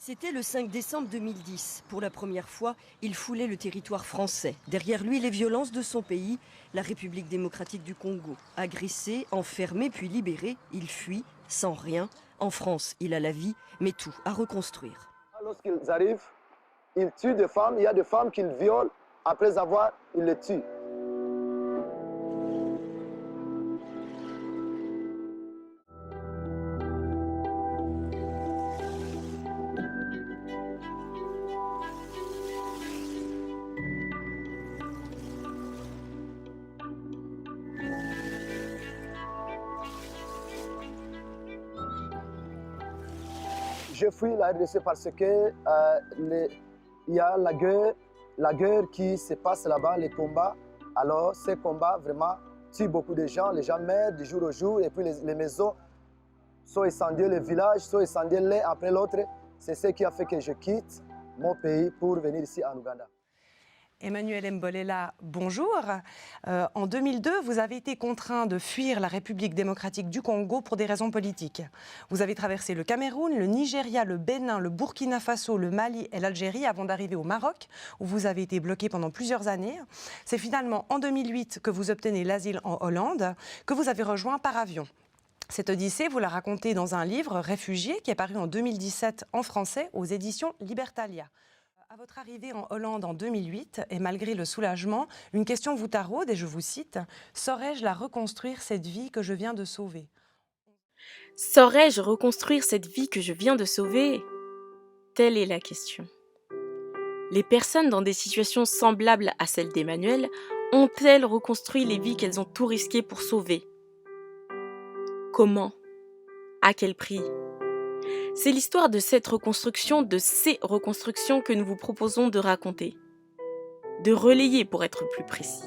C'était le 5 décembre 2010. Pour la première fois, il foulait le territoire français. Derrière lui, les violences de son pays, la République démocratique du Congo. Agressé, enfermé puis libéré, il fuit, sans rien. En France, il a la vie, mais tout à reconstruire. Lorsqu'ils arrivent, ils tuent des femmes. Il y a des femmes qu'ils violent. Après avoir, ils les tuent. Je fuis la RDC parce que il y a la guerre qui se passe là-bas, les combats. Alors, ces combats vraiment tuent beaucoup de gens. Les gens meurent du jour au jour et puis les maisons sont incendiées, les villages sont incendiés l'un après l'autre. C'est ce qui a fait que je quitte mon pays pour venir ici en Ouganda. Emmanuel Mbolela, bonjour. En 2002, vous avez été contraint de fuir la République démocratique du Congo pour des raisons politiques. Vous avez traversé le Cameroun, le Nigeria, le Bénin, le Burkina Faso, le Mali et l'Algérie avant d'arriver au Maroc, où vous avez été bloqué pendant plusieurs années. C'est finalement en 2008 que vous obtenez l'asile en Hollande, que vous avez rejoint par avion. Cette odyssée, vous la racontez dans un livre, Réfugiés, qui est paru en 2017 en français aux éditions Libertalia. À votre arrivée en Hollande en 2008, et malgré le soulagement, une question vous taraude, et je vous cite « Saurais-je la reconstruire, cette vie que je viens de sauver ?» Saurais-je reconstruire cette vie que je viens de sauver ? Telle est la question. Les personnes dans des situations semblables à celle d'Emmanuel ont-elles reconstruit les vies qu'elles ont tout risqué pour sauver ? Comment ? À quel prix ? C'est l'histoire de cette reconstruction, de ces reconstructions que nous vous proposons de raconter. De relayer pour être plus précis.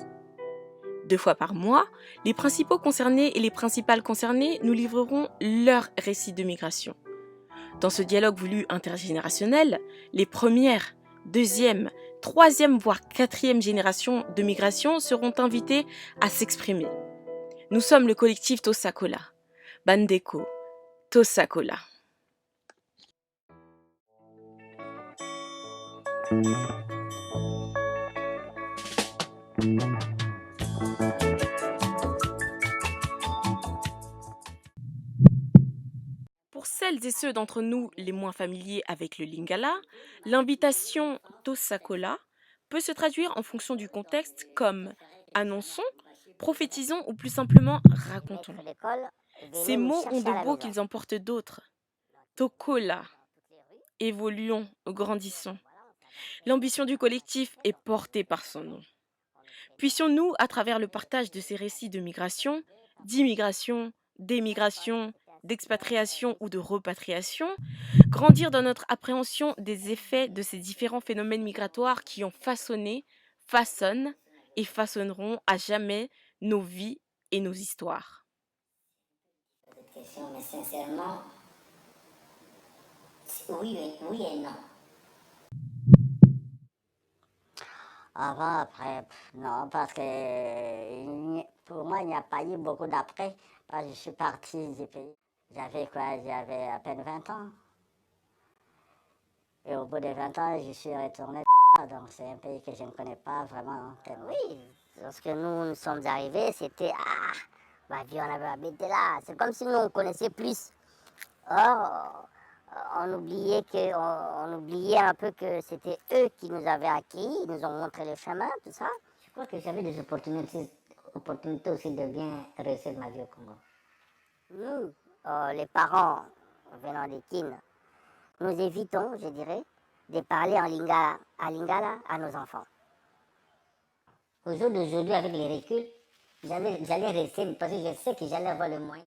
2 fois par mois, les principaux concernés et les principales concernées nous livreront leur récit de migration. Dans ce dialogue voulu intergénérationnel, les premières, deuxième, troisième voire quatrième générations de migration seront invitées à s'exprimer. Nous sommes le collectif Tosakola. Bandeko, Tosakola. Pour celles et ceux d'entre nous les moins familiers avec le Lingala, l'invitation Tosakola peut se traduire en fonction du contexte comme annonçons, prophétisons ou plus simplement racontons. Ces mots ont de beau qu'ils en portent d'autres. Tokola, évoluons, grandissons. L'ambition du collectif est portée par son nom. Puissions-nous, à travers le partage de ces récits de migration, d'immigration, d'émigration, d'expatriation ou de repatriation, grandir dans notre appréhension des effets de ces différents phénomènes migratoires qui ont façonné, façonnent et façonneront à jamais nos vies et nos histoires. Cette question, mais sincèrement, oui et non. Avant, après, non, parce que pour moi, il n'y a pas eu beaucoup d'après, parce que je suis parti du pays. J'avais à peine 20 ans. Et au bout de 20 ans, je suis retourné, donc c'est un pays que je ne connais pas vraiment. Oui, lorsque nous sommes arrivés, c'était, ma vie, on avait habité là. C'est comme si nous, on connaissait plus. Or, on oubliait un peu que c'était eux qui nous avaient acquis, ils nous ont montré le chemin, tout ça. Je crois que j'avais des opportunités aussi de bien réussir ma vie au Congo. Nous, les parents venant des Kin, nous évitons, je dirais, de parler en lingala à nos enfants. Au jour d'aujourd'hui, avec les reculs, j'allais rester, parce que je sais que j'allais avoir le moyen.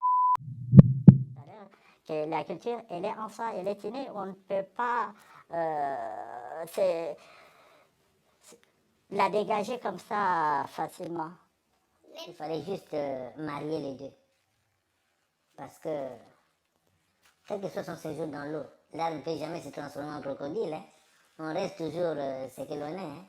Que la culture, elle est en soi, elle est innée. On ne peut pas la dégager comme ça facilement. Il fallait juste marier les deux. Parce que, quel que soit son séjour dans l'eau, là, on ne peut jamais se transformer en crocodile. Hein. On reste toujours ce que l'on est. Hein.